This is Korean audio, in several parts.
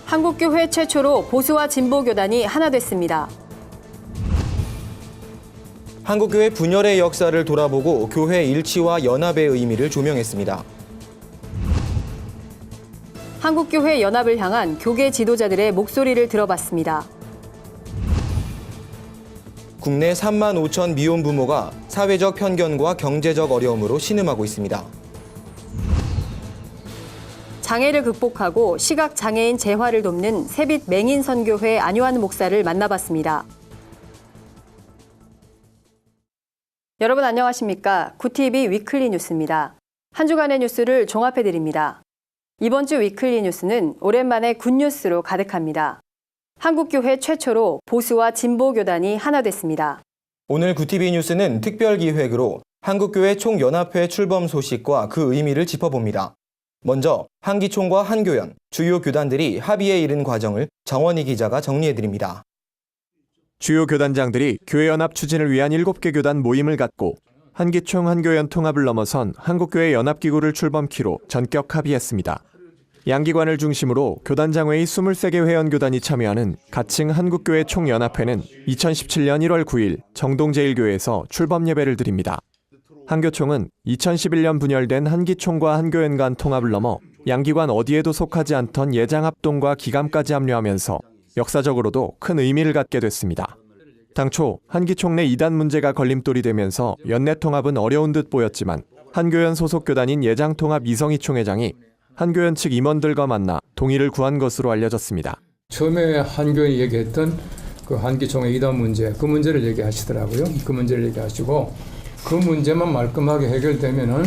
한국교회 최초로 보수와 진보 교단이 하나 됐습니다. 한국교회 분열의 역사를 돌아보고 교회 일치와 연합의 의미를 조명했습니다. 한국교회 연합을 향한 교계 지도자들의 목소리를 들어봤습니다. 국내 3만 5천 미혼 부모가 사회적 편견과 경제적 어려움으로 신음하고 있습니다. 장애를 극복하고 시각장애인 재활을 돕는 새빛 맹인선교회 안요한 목사를 만나봤습니다. 여러분 안녕하십니까? 구TV 위클리 뉴스입니다. 한 주간의 뉴스를 종합해드립니다. 이번 주 위클리 뉴스는 오랜만에 굿뉴스로 가득합니다. 한국교회 최초로 보수와 진보 교단이 하나 됐습니다. 오늘 구TV 뉴스는 특별기획으로 한국교회 총연합회 출범 소식과 그 의미를 짚어봅니다. 먼저 한기총과 한교연, 주요 교단들이 합의에 이른 과정을 정원희 기자가 정리해드립니다. 주요 교단장들이 교회연합 추진을 위한 7개 교단 모임을 갖고 한기총 한교연 통합을 넘어선 한국교회 연합기구를 출범키로 전격 합의했습니다. 양기관을 중심으로 교단장회의 23개 회원교단이 참여하는 가칭 한국교회 총연합회는 2017년 1월 9일 정동제일교회에서 출범 예배를 드립니다. 한교총은 2011년 분열된 한기총과 한교연 간 통합을 넘어 양기관 어디에도 속하지 않던 예장합동과 기감까지 합류하면서 역사적으로도 큰 의미를 갖게 됐습니다. 당초 한기총 내 이단 문제가 걸림돌이 되면서 연내 통합은 어려운 듯 보였지만 한교연 소속 교단인 예장통합 이성희 총회장이 한교연 측 임원들과 만나 동의를 구한 것으로 알려졌습니다. 처음에 한교연이 얘기했던 그 한기총의 이단 문제, 그 문제를 얘기하시더라고요. 그 문제를 얘기하시고 그 문제만 말끔하게 해결되면은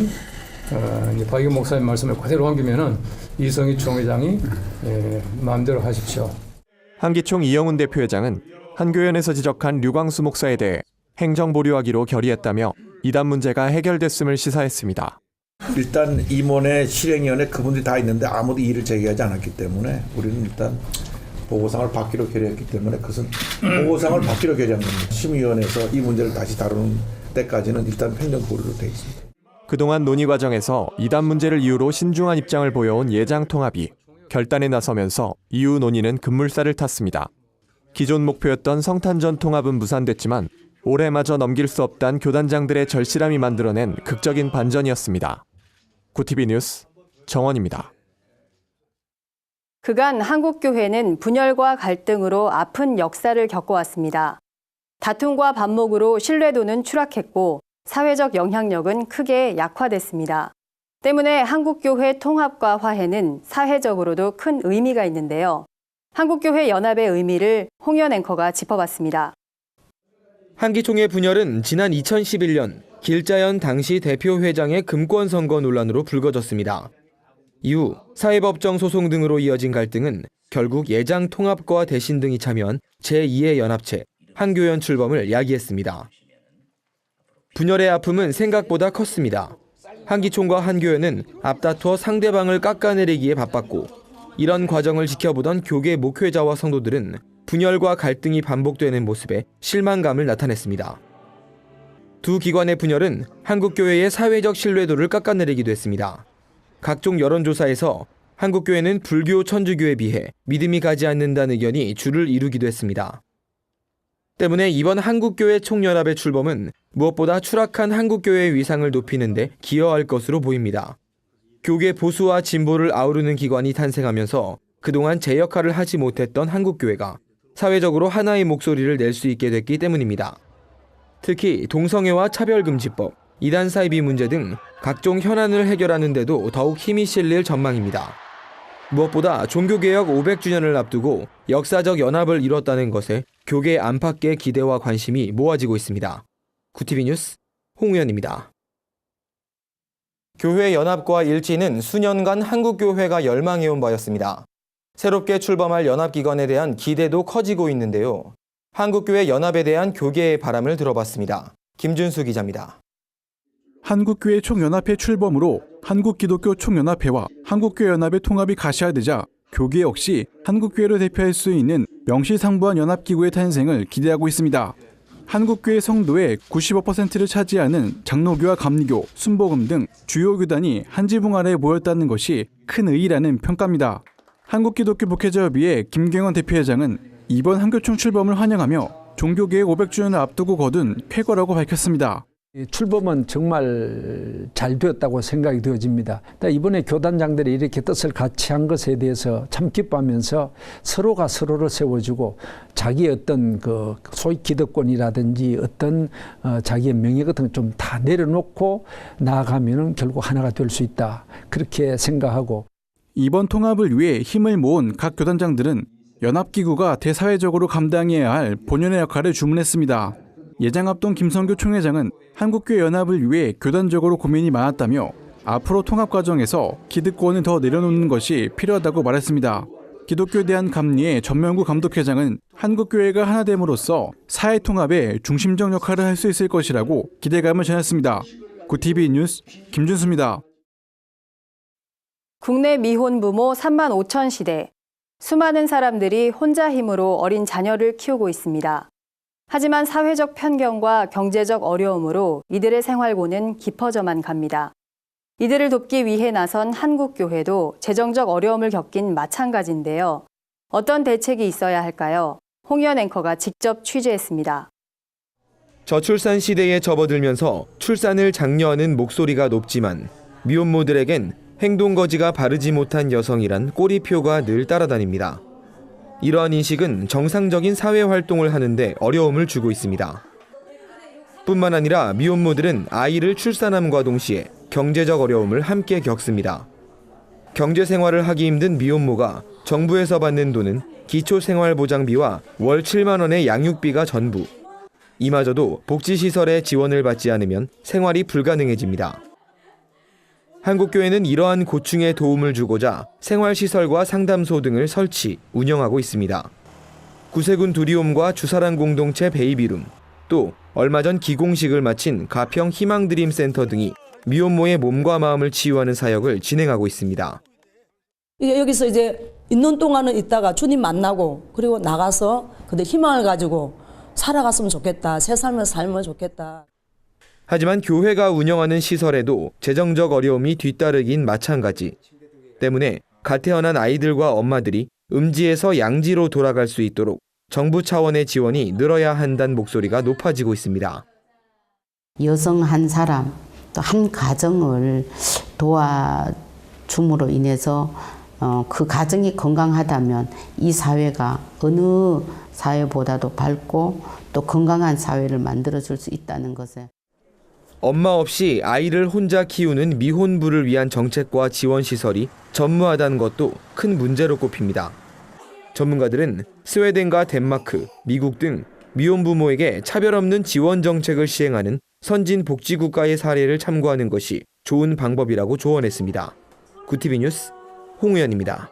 이제 박익 목사님 말씀을 그대로 옮기면은 이성희 총회장이 마음대로 하십시오. 한기총 이영훈 대표회장은 한교연에서 지적한 류광수 목사에 대해 행정 보류하기로 결의했다며 이단 문제가 해결됐음을 시사했습니다. 일단 임원회, 실행위원회 그분들이 다 있는데 아무도 이의를 제기하지 않았기 때문에 우리는 일단 보고상을 받기로 결의했기 때문에 그것은 보고상을 받기로 결의한 겁니다. 심의위원회에서 이 문제를 다시 다루는 때까지는 일단 행정 보류로 되어 있습니다. 그동안 논의 과정에서 이단 문제를 이유로 신중한 입장을 보여온 예장통합이 결단에 나서면서 이후 논의는 급물살을 탔습니다. 기존 목표였던 성탄전 통합은 무산됐지만 올해마저 넘길 수 없다는 교단장들의 절실함이 만들어낸 극적인 반전이었습니다. 구TV 뉴스 정원입니다. 그간 한국교회는 분열과 갈등으로 아픈 역사를 겪어왔습니다. 다툼과 반목으로 신뢰도는 추락했고 사회적 영향력은 크게 약화됐습니다. 때문에 한국교회 통합과 화해는 사회적으로도 큰 의미가 있는데요. 한국교회 연합의 의미를 홍연 앵커가 짚어봤습니다. 한기총의 분열은 지난 2011년 길자연 당시 대표회장의 금권 선거 논란으로 불거졌습니다. 이후 사회법정 소송 등으로 이어진 갈등은 결국 예장 통합과 대신 등이 참여한 제2의 연합체 한교연 출범을 야기했습니다. 분열의 아픔은 생각보다 컸습니다. 한기총과 한교연은 앞다투어 상대방을 깎아내리기에 바빴고 이런 과정을 지켜보던 교계 목회자와 성도들은 분열과 갈등이 반복되는 모습에 실망감을 나타냈습니다. 두 기관의 분열은 한국교회의 사회적 신뢰도를 깎아내리기도 했습니다. 각종 여론조사에서 한국교회는 불교 천주교에 비해 믿음이 가지 않는다는 의견이 주를 이루기도 했습니다. 때문에 이번 한국교회 총연합의 출범은 무엇보다 추락한 한국교회의 위상을 높이는 데 기여할 것으로 보입니다. 교계 보수와 진보를 아우르는 기관이 탄생하면서 그동안 제 역할을 하지 못했던 한국교회가 사회적으로 하나의 목소리를 낼 수 있게 됐기 때문입니다. 특히 동성애와 차별금지법, 이단 사이비 문제 등 각종 현안을 해결하는 데도 더욱 힘이 실릴 전망입니다. 무엇보다 종교개혁 500주년을 앞두고 역사적 연합을 이뤘다는 것에 교계 안팎의 기대와 관심이 모아지고 있습니다. 구TV 뉴스 홍우연입니다. 교회 연합과 일치는 수년간 한국교회가 열망해온 바였습니다. 새롭게 출범할 연합기관에 대한 기대도 커지고 있는데요. 한국교회 연합에 대한 교계의 바람을 들어봤습니다. 김준수 기자입니다. 한국교회 총연합회 출범으로 한국기독교 총연합회와 한국교회 연합의 통합이 가시화되자 교계 역시 한국교회를 대표할 수 있는 명실상부한 연합기구의 탄생을 기대하고 있습니다. 한국교회 성도의 95%를 차지하는 장로교와 감리교, 순복음 등 주요 교단이 한 지붕 아래에 모였다는 것이 큰 의의라는 평가입니다. 한국기독교 목회자협의회 김경원 대표회장은 이번 한교총 출범을 환영하며 종교개혁 500주년을 앞두고 거둔 쾌거라고 밝혔습니다. 출범은 정말 잘 되었다고 생각이 되어집니다. 이번에 교단장들이 이렇게 뜻을 같이 한 것에 대해서 참 기뻐하면서 서로가 서로를 세워주고 자기의 어떤 그 소위 기득권이라든지 어떤 자기의 명예 같은 걸 좀 다 내려놓고 나아가면은 결국 하나가 될 수 있다. 그렇게 생각하고 이번 통합을 위해 힘을 모은 각 교단장들은 연합기구가 대사회적으로 감당해야 할 본연의 역할을 주문했습니다. 예장합동 김성교 총회장은 한국교회 연합을 위해 교단적으로 고민이 많았다며 앞으로 통합 과정에서 기득권을 더 내려놓는 것이 필요하다고 말했습니다. 기독교에 대한 감리의 전명구 감독회장은 한국교회가 하나 됨으로써 사회 통합에 중심적 역할을 할 수 있을 것이라고 기대감을 전했습니다. 구TV 뉴스 김준수입니다. 국내 미혼 부모 3만 5천 시대. 수많은 사람들이 혼자 힘으로 어린 자녀를 키우고 있습니다. 하지만 사회적 편견과 경제적 어려움으로 이들의 생활고는 깊어져만 갑니다. 이들을 돕기 위해 나선 한국교회도 재정적 어려움을 겪긴 마찬가지인데요. 어떤 대책이 있어야 할까요? 홍희연 앵커가 직접 취재했습니다. 저출산 시대에 접어들면서 출산을 장려하는 목소리가 높지만 미혼모들에겐 행동거지가 바르지 못한 여성이란 꼬리표가 늘 따라다닙니다. 이러한 인식은 정상적인 사회활동을 하는데 어려움을 주고 있습니다. 뿐만 아니라 미혼모들은 아이를 출산함과 동시에 경제적 어려움을 함께 겪습니다. 경제생활을 하기 힘든 미혼모가 정부에서 받는 돈은 기초생활보장비와 월 7만 원의 양육비가 전부. 이마저도 복지시설의 지원을 받지 않으면 생활이 불가능해집니다. 한국교회는 이러한 고충에 도움을 주고자 생활시설과 상담소 등을 설치, 운영하고 있습니다. 구세군 두리옴과 주사랑 공동체 베이비룸, 또 얼마 전 기공식을 마친 가평 희망드림 센터 등이 미혼모의 몸과 마음을 치유하는 사역을 진행하고 있습니다. 여기서 이제 있는 동안은 있다가 주님 만나고 그리고 나가서 근데 희망을 가지고 살아갔으면 좋겠다. 새 삶을 살면 좋겠다. 하지만 교회가 운영하는 시설에도 재정적 어려움이 뒤따르긴 마찬가지. 때문에 갓 태어난 아이들과 엄마들이 음지에서 양지로 돌아갈 수 있도록 정부 차원의 지원이 늘어야 한다는 목소리가 높아지고 있습니다. 여성 한 사람, 또 한 가정을 도와줌으로 인해서 그 가정이 건강하다면 이 사회가 어느 사회보다도 밝고 또 건강한 사회를 만들어줄 수 있다는 것에 엄마 없이 아이를 혼자 키우는 미혼부를 위한 정책과 지원 시설이 전무하다는 것도 큰 문제로 꼽힙니다. 전문가들은 스웨덴과 덴마크, 미국 등 미혼부모에게 차별 없는 지원 정책을 시행하는 선진 복지국가의 사례를 참고하는 것이 좋은 방법이라고 조언했습니다. 구TV 뉴스 홍우연입니다.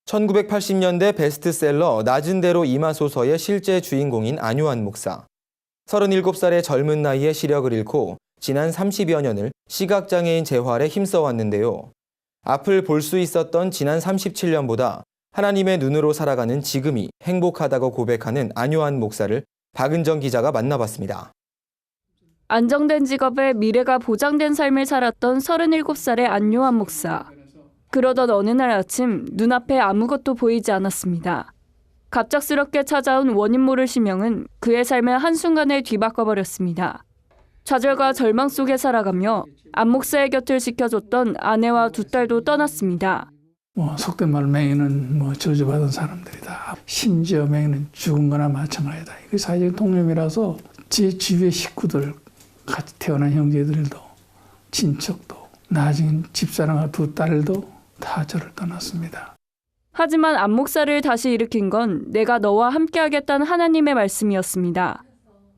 1980년대 베스트셀러 낮은 대로 임하소서의 실제 주인공인 안요한 목사. 37살의 젊은 나이에 시력을 잃고 지난 30여 년을 시각장애인 재활에 힘써왔는데요. 앞을 볼 수 있었던 지난 37년보다 하나님의 눈으로 살아가는 지금이 행복하다고 고백하는 안요한 목사를 박은정 기자가 만나봤습니다. 안정된 직업에 미래가 보장된 삶을 살았던 37살의 안요한 목사. 그러던 어느 날 아침 눈앞에 아무것도 보이지 않았습니다. 갑작스럽게 찾아온 원인 모를 심령은 그의 삶을 한순간에 뒤바꿔버렸습니다. 좌절과 절망 속에 살아가며 안 목사의 곁을 지켜줬던 아내와 두 딸도 떠났습니다. 속된 말 맹인은 저주받은 사람들이다. 심지어 맹인은 죽은 거나 마찬가지다. 이게 사회적 통념이라서 제 주위의 식구들, 같이 태어난 형제들도, 친척도, 나중에 집사람과 두 딸도 다 저를 떠났습니다. 하지만 안 목사를 다시 일으킨 건 내가 너와 함께하겠다는 하나님의 말씀이었습니다.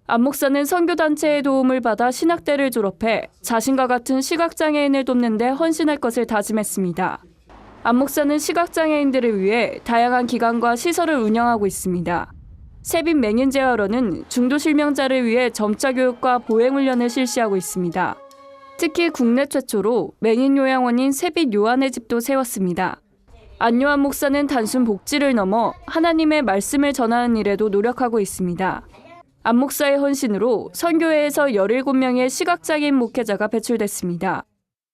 안 목사는 선교단체의 도움을 받아 신학대를 졸업해 자신과 같은 시각장애인을 돕는 데 헌신할 것을 다짐했습니다. 안 목사는 시각장애인들을 위해 다양한 기관과 시설을 운영하고 있습니다. 세빛 맹인 재활원은 중도실명자를 위해 점자 교육과 보행훈련을 실시하고 있습니다. 특히 국내 최초로 맹인 요양원인 세빛 요한의 집도 세웠습니다. 안요한 목사는 단순 복지를 넘어 하나님의 말씀을 전하는 일에도 노력하고 있습니다. 안 목사의 헌신으로 선교회에서 17명의 시각장애인 목회자가 배출됐습니다.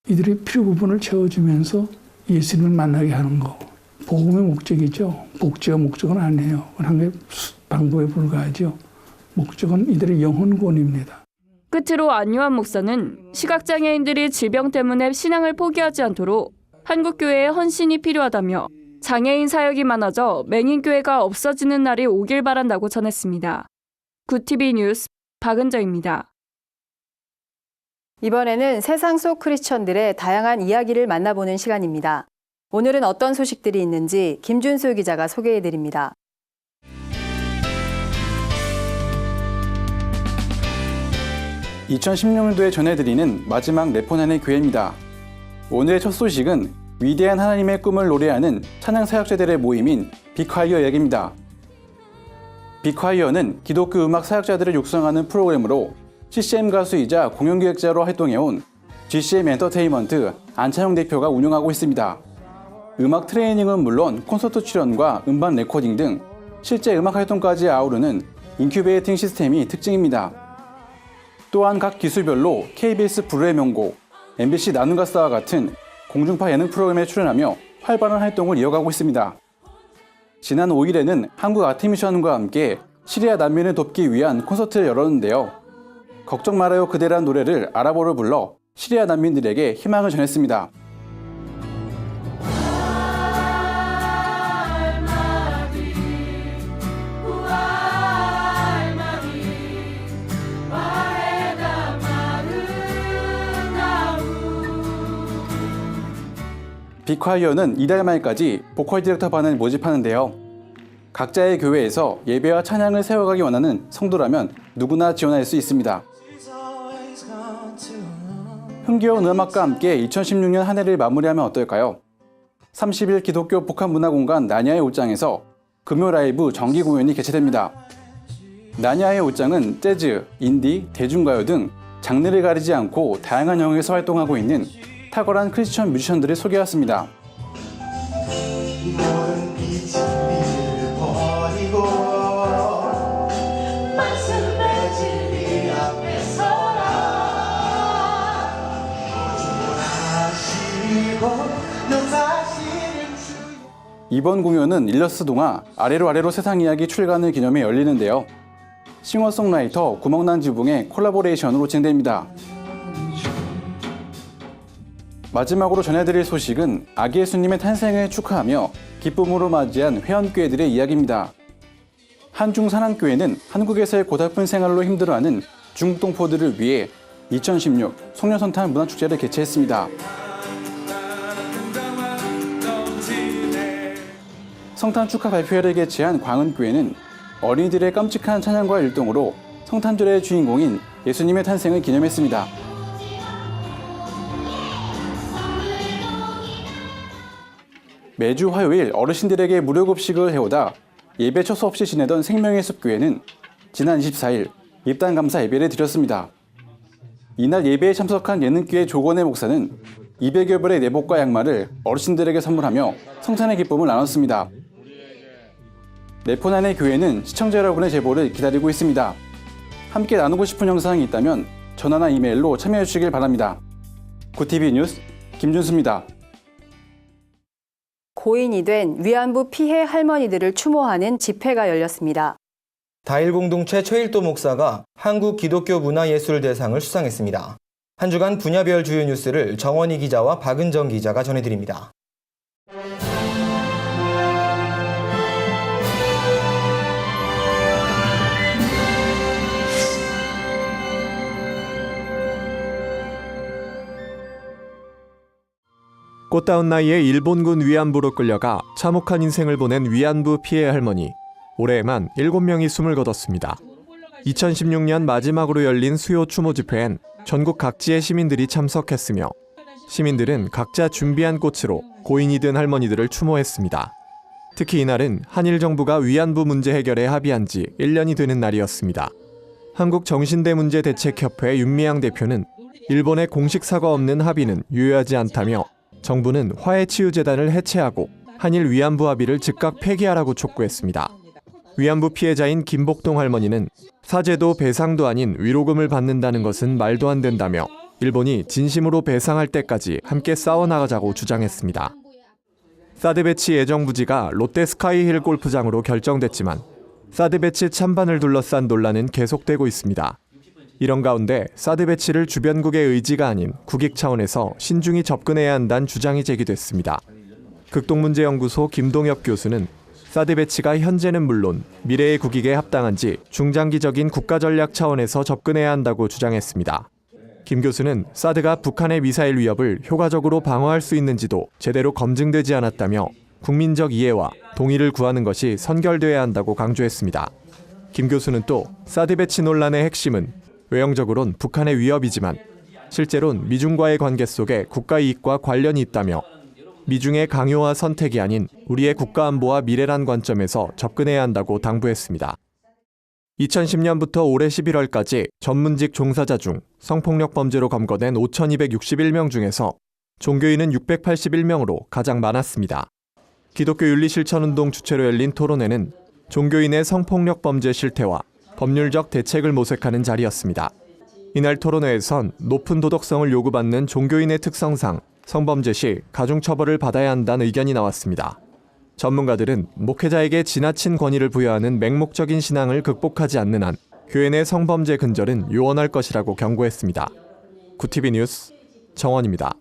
이들의 필요 부분을 채워주면서 예수님을 만나게 하는 거. 복음의 목적이죠. 복지가 목적은 아니에요. 한 개 방법에 불과하죠. 목적은 이들의 영혼 구원입니다. 끝으로 안유한 목사는 시각장애인들이 질병 때문에 신앙을 포기하지 않도록 한국교회의 헌신이 필요하다며 장애인 사역이 많아져 맹인교회가 없어지는 날이 오길 바란다고 전했습니다. 굿TV 뉴스 박은정입니다. 이번에는 세상 속 크리스천들의 다양한 이야기를 만나보는 시간입니다. 오늘은 어떤 소식들이 있는지 김준수 기자가 소개해드립니다. 2016년도에 전해드리는 마지막 레포난의 교회입니다. 오늘의 첫 소식은 위대한 하나님의 꿈을 노래하는 찬양 사역자들의 모임인 빅콰이어 이야기입니다. 빅콰이어는 기독교 음악 사역자들을 육성하는 프로그램으로 CCM 가수이자 공연기획자로 활동해온 GCM 엔터테인먼트 안찬용 대표가 운영하고 있습니다. 음악 트레이닝은 물론 콘서트 출연과 음반 레코딩 등 실제 음악 활동까지 아우르는 인큐베이팅 시스템이 특징입니다. 또한 각 기수별로 KBS 불후의 명곡, MBC 나눔가스와 같은 공중파 예능 프로그램에 출연하며 활발한 활동을 이어가고 있습니다. 지난 5일에는 한국 아트미션과 함께 시리아 난민을 돕기 위한 콘서트를 열었는데요. 걱정 말아요 그대란 노래를 아랍어로 불러 시리아 난민들에게 희망을 전했습니다. 빅콰이어는 이달 말까지 보컬 디렉터반을 모집하는데요. 각자의 교회에서 예배와 찬양을 세워가기 원하는 성도라면 누구나 지원할 수 있습니다. 흥겨운 음악과 함께 2016년 한 해를 마무리하면 어떨까요? 30일 기독교 복합문화공간 나냐의 옷장에서 금요 라이브 정기 공연이 개최됩니다. 나냐의 옷장은 재즈, 인디, 대중가요 등 장르를 가리지 않고 다양한 영역에서 활동하고 있는 탁월한 크리스천 뮤지션들을 소개했습니다. 이번 공연은 일러스트 동화 아래로 세상 이야기 출간을 기념해 열리는데요. 싱어송라이터 구멍난 지붕의 콜라보레이션으로 진행됩니다. 마지막으로 전해드릴 소식은 아기 예수님의 탄생을 축하하며 기쁨으로 맞이한 회원교회들의 이야기입니다. 한중산안교회는 한국에서의 고달픈 생활로 힘들어하는 중국 동포들을 위해 2016 송년성탄 문화축제를 개최했습니다. 성탄 축하 발표회를 개최한 광은교회는 어린이들의 깜찍한 찬양과 율동으로 성탄절의 주인공인 예수님의 탄생을 기념했습니다. 매주 화요일 어르신들에게 무료 급식을 해오다 예배 처소 없이 지내던 생명의 숲교회는 지난 24일 입단 감사 예배를 드렸습니다. 이날 예배에 참석한 예능교회 조건의 목사는 200여 벌의 내복과 양말을 어르신들에게 선물하며 성탄의 기쁨을 나눴습니다. 레포난의 교회는 시청자 여러분의 제보를 기다리고 있습니다. 함께 나누고 싶은 영상이 있다면 전화나 이메일로 참여해 주시길 바랍니다. 굿TV 뉴스 김준수입니다. 고인이 된 위안부 피해 할머니들을 추모하는 집회가 열렸습니다. 다일 공동체 최일도 목사가 한국 기독교 문화예술대상을 수상했습니다. 한 주간 분야별 주요 뉴스를 정원희 기자와 박은정 기자가 전해드립니다. 꽃다운 나이에 일본군 위안부로 끌려가 참혹한 인생을 보낸 위안부 피해 할머니. 올해에만 7명이 숨을 거뒀습니다. 2016년 마지막으로 열린 수요 추모 집회엔 전국 각지의 시민들이 참석했으며 시민들은 각자 준비한 꽃으로 고인이 된 할머니들을 추모했습니다. 특히 이날은 한일 정부가 위안부 문제 해결에 합의한 지 1년이 되는 날이었습니다. 한국정신대문제대책협회 윤미향 대표는 일본의 공식 사과 없는 합의는 유효하지 않다며 정부는 화해치유재단을 해체하고 한일 위안부 합의를 즉각 폐기하라고 촉구했습니다. 위안부 피해자인 김복동 할머니는 사죄도 배상도 아닌 위로금을 받는다는 것은 말도 안 된다며 일본이 진심으로 배상할 때까지 함께 싸워나가자고 주장했습니다. 사드배치 예정 부지가 롯데 스카이힐 골프장으로 결정됐지만 사드배치 찬반을 둘러싼 논란은 계속되고 있습니다. 이런 가운데 사드배치를 주변국의 의지가 아닌 국익 차원에서 신중히 접근해야 한다는 주장이 제기됐습니다. 극동문제연구소 김동엽 교수는 사드 배치가 현재는 물론 미래의 국익에 합당한지 중장기적인 국가전략 차원에서 접근해야 한다고 주장했습니다. 김 교수는 사드가 북한의 미사일 위협을 효과적으로 방어할 수 있는지도 제대로 검증되지 않았다며 국민적 이해와 동의를 구하는 것이 선결돼야 한다고 강조했습니다. 김 교수는 또 사드 배치 논란의 핵심은 외형적으론 북한의 위협이지만 실제론 미중과의 관계 속에 국가 이익과 관련이 있다며 미중의 강요와 선택이 아닌 우리의 국가안보와 미래란 관점에서 접근해야 한다고 당부했습니다. 2010년부터 올해 11월까지 전문직 종사자 중 성폭력 범죄로 검거된 5,261명 중에서 종교인은 681명으로 가장 많았습니다. 기독교 윤리실천운동 주최로 열린 토론회는 종교인의 성폭력 범죄 실태와 법률적 대책을 모색하는 자리였습니다. 이날 토론회에선 높은 도덕성을 요구받는 종교인의 특성상 성범죄 시 가중처벌을 받아야 한다는 의견이 나왔습니다. 전문가들은 목회자에게 지나친 권위를 부여하는 맹목적인 신앙을 극복하지 않는 한 교회 내 성범죄 근절은 요원할 것이라고 경고했습니다. 구티비 뉴스 정원입니다.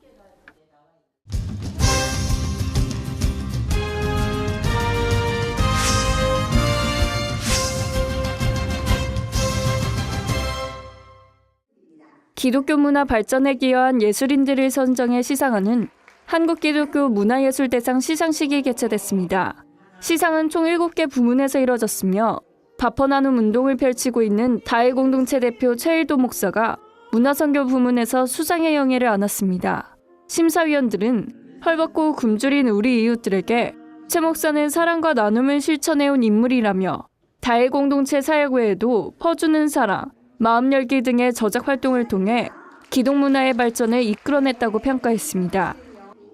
기독교 문화 발전에 기여한 예술인들을 선정해 시상하는 한국기독교 문화예술대상 시상식이 개최됐습니다. 시상은 총 7개 부문에서 이뤄졌으며 바퍼 나눔 운동을 펼치고 있는 다해 공동체 대표 최일도 목사가 문화선교 부문에서 수상의 영예를 안았습니다. 심사위원들은 헐벗고 굶주린 우리 이웃들에게 최 목사는 사랑과 나눔을 실천해온 인물이라며 다해 공동체 사역 외에도 퍼주는 사랑, 마음 열기 등의 저작 활동을 통해 기독문화의 발전을 이끌어냈다고 평가했습니다.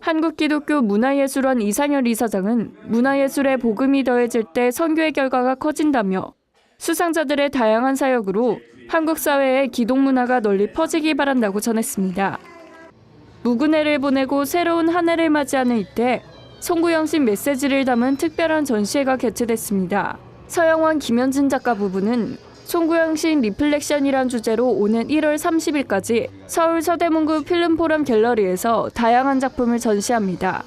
한국기독교 문화예술원 이상열 이사장은 문화예술에 복음이 더해질 때 선교의 결과가 커진다며 수상자들의 다양한 사역으로 한국 사회에 기독문화가 널리 퍼지기 바란다고 전했습니다. 묵은 해를 보내고 새로운 한 해를 맞이하는 이때 송구영신 메시지를 담은 특별한 전시회가 개최됐습니다. 서영원 김현진 작가 부부는 송구영신 리플렉션이란 주제로 오는 1월 30일까지 서울 서대문구 필름포럼 갤러리에서 다양한 작품을 전시합니다.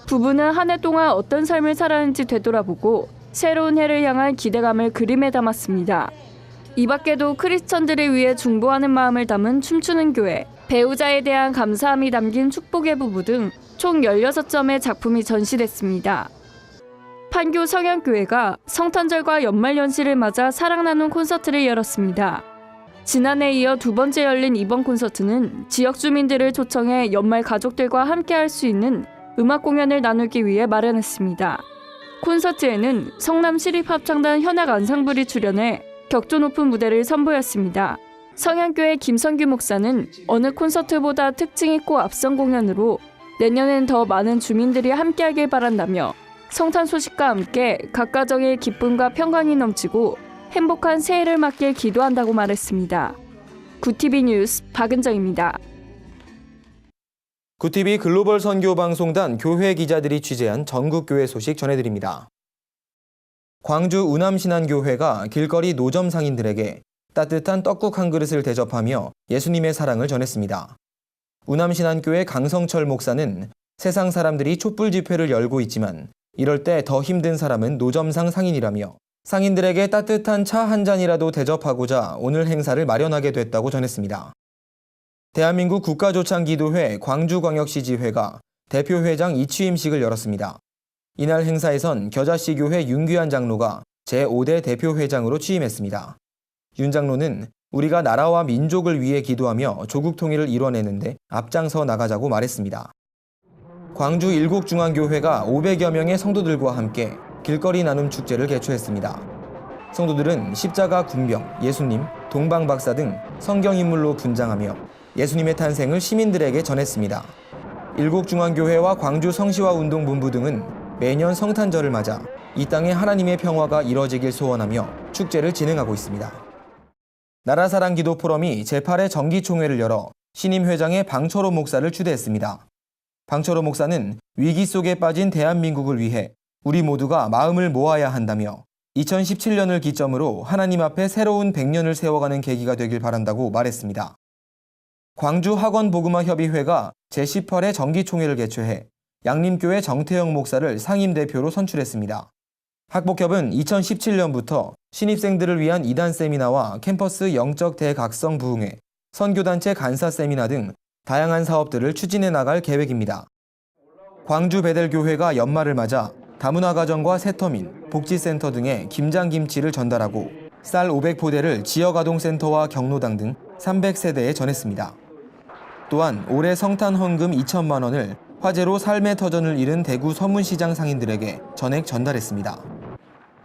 부부는 한 해 동안 어떤 삶을 살았는지 되돌아보고 새로운 해를 향한 기대감을 그림에 담았습니다. 이 밖에도 크리스천들을 위해 중보하는 마음을 담은 춤추는 교회, 배우자에 대한 감사함이 담긴 축복의 부부 등 총 16점의 작품이 전시됐습니다. 판교 성향교회가 성탄절과 연말연시를 맞아 사랑 나눔 콘서트를 열었습니다. 지난해에 이어 두 번째 열린 이번 콘서트는 지역 주민들을 초청해 연말 가족들과 함께할 수 있는 음악 공연을 나누기 위해 마련했습니다. 콘서트에는 성남시립합창단 현악안상블이 출연해 격조 높은 무대를 선보였습니다. 성향교회 김성규 목사는 어느 콘서트보다 특징 있고 앞선 공연으로 내년엔 더 많은 주민들이 함께하길 바란다며 성탄 소식과 함께 각 가정의 기쁨과 평강이 넘치고 행복한 새해를 맞길 기도한다고 말했습니다. 구티비 뉴스 박은정입니다. 구티비 글로벌 선교방송단 교회 기자들이 취재한 전국교회 소식 전해드립니다. 광주 우남신안교회가 길거리 노점 상인들에게 따뜻한 떡국 한 그릇을 대접하며 예수님의 사랑을 전했습니다. 우남신안교회 강성철 목사는 세상 사람들이 촛불 집회를 열고 있지만 이럴 때 더 힘든 사람은 노점상 상인이라며 상인들에게 따뜻한 차 한 잔이라도 대접하고자 오늘 행사를 마련하게 됐다고 전했습니다. 대한민국 국가조창기도회 광주광역시지회가 대표회장 이취임식을 열었습니다. 이날 행사에선 겨자씨교회 윤규환 장로가 제5대 대표회장으로 취임했습니다. 윤 장로는 우리가 나라와 민족을 위해 기도하며 조국 통일을 이뤄내는데 앞장서 나가자고 말했습니다. 광주 일곡중앙교회가 500여 명의 성도들과 함께 길거리 나눔 축제를 개최했습니다. 성도들은 십자가 군병, 예수님, 동방박사 등 성경인물로 분장하며 예수님의 탄생을 시민들에게 전했습니다. 일곡중앙교회와 광주 성시화운동본부 등은 매년 성탄절을 맞아 이 땅에 하나님의 평화가 이뤄지길 소원하며 축제를 진행하고 있습니다. 나라사랑기도 포럼이 제8회 정기총회를 열어 신임 회장의 방철호 목사를 추대했습니다. 방철호 목사는 위기 속에 빠진 대한민국을 위해 우리 모두가 마음을 모아야 한다며 2017년을 기점으로 하나님 앞에 새로운 100년을 세워가는 계기가 되길 바란다고 말했습니다. 광주 학원복음화협의회가 제18회 정기총회를 개최해 양림교회 정태영 목사를 상임대표로 선출했습니다. 학복협은 2017년부터 신입생들을 위한 이단 세미나와 캠퍼스 영적 대각성 부흥회, 선교단체 간사 세미나 등 다양한 사업들을 추진해 나갈 계획입니다. 광주 베델교회가 연말을 맞아 다문화 가정과 세터민, 복지센터 등에 김장김치를 전달하고 쌀 500포대를 지역아동센터와 경로당 등 300세대에 전했습니다. 또한 올해 성탄 헌금 2천만 원을 화재로 삶의 터전을 잃은 대구 서문시장 상인들에게 전액 전달했습니다.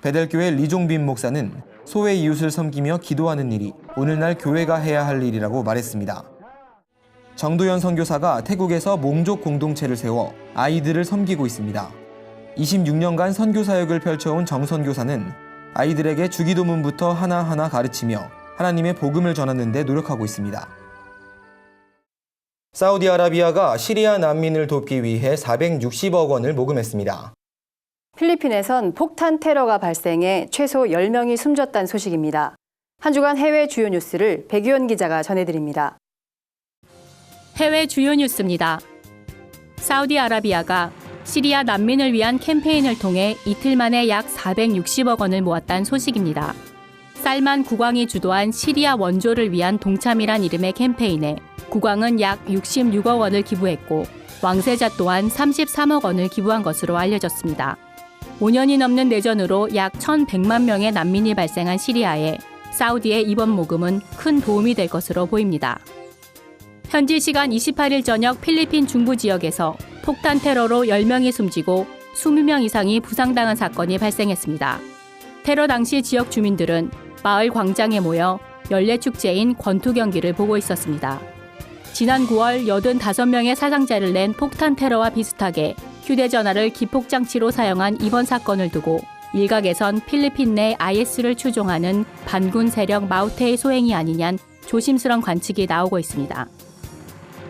베델교회 리종빈 목사는 소외 이웃을 섬기며 기도하는 일이 오늘날 교회가 해야 할 일이라고 말했습니다. 정도현 선교사가 태국에서 몽족 공동체를 세워 아이들을 섬기고 있습니다. 26년간 선교 사역을 펼쳐온 정 선교사는 아이들에게 주기도문부터 하나하나 가르치며 하나님의 복음을 전하는 데 노력하고 있습니다. 사우디아라비아가 시리아 난민을 돕기 위해 460억 원을 모금했습니다. 필리핀에선 폭탄 테러가 발생해 최소 10명이 숨졌다는 소식입니다. 한 주간 해외 주요 뉴스를 백유원 기자가 전해드립니다. 해외 주요 뉴스입니다. 사우디아라비아가 시리아 난민을 위한 캠페인을 통해 이틀 만에 약 460억 원을 모았다는 소식입니다. 살만 국왕이 주도한 시리아 원조를 위한 동참이란 이름의 캠페인에 국왕은 약 66억 원을 기부했고 왕세자 또한 33억 원을 기부한 것으로 알려졌습니다. 5년이 넘는 내전으로 약 1,100만 명의 난민이 발생한 시리아에 사우디의 이번 모금은 큰 도움이 될 것으로 보입니다. 현지 시간 28일 저녁 필리핀 중부 지역에서 폭탄 테러로 10명이 숨지고 20명 이상이 부상당한 사건이 발생했습니다. 테러 당시 지역 주민들은 마을 광장에 모여 연례 축제인 권투 경기를 보고 있었습니다. 지난 9월 85명의 사상자를 낸 폭탄 테러와 비슷하게 휴대전화를 기폭장치로 사용한 이번 사건을 두고 일각에선 필리핀 내 IS를 추종하는 반군 세력 마우테의 소행이 아니냐는 조심스런 관측이 나오고 있습니다.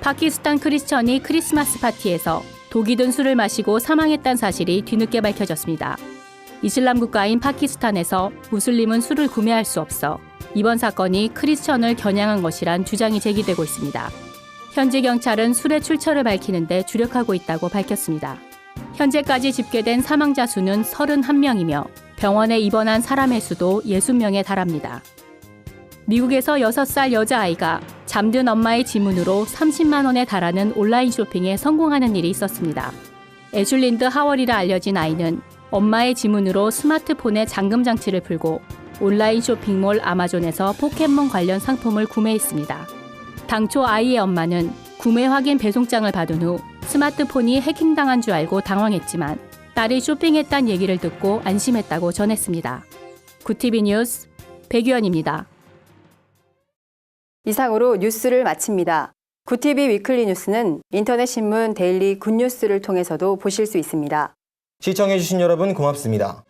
파키스탄 크리스천이 크리스마스 파티에서 독이 든 술을 마시고 사망했다는 사실이 뒤늦게 밝혀졌습니다. 이슬람 국가인 파키스탄에서 무슬림은 술을 구매할 수 없어 이번 사건이 크리스천을 겨냥한 것이란 주장이 제기되고 있습니다. 현지 경찰은 술의 출처를 밝히는 데 주력하고 있다고 밝혔습니다. 현재까지 집계된 사망자 수는 31명이며 병원에 입원한 사람의 수도 60명에 달합니다. 미국에서 6살 여자아이가 잠든 엄마의 지문으로 30만 원에 달하는 온라인 쇼핑에 성공하는 일이 있었습니다. 애슐린드 하월이라 알려진 아이는 엄마의 지문으로 스마트폰에 잠금 장치를 풀고 온라인 쇼핑몰 아마존에서 포켓몬 관련 상품을 구매했습니다. 당초 아이의 엄마는 구매 확인 배송장을 받은 후 스마트폰이 해킹당한 줄 알고 당황했지만 딸이 쇼핑했다는 얘기를 듣고 안심했다고 전했습니다. 구티비 뉴스 백유원입니다. 이상으로 뉴스를 마칩니다. 구티비 위클리 뉴스는 인터넷 신문 데일리 굿뉴스를 통해서도 보실 수 있습니다. 시청해주신 여러분 고맙습니다.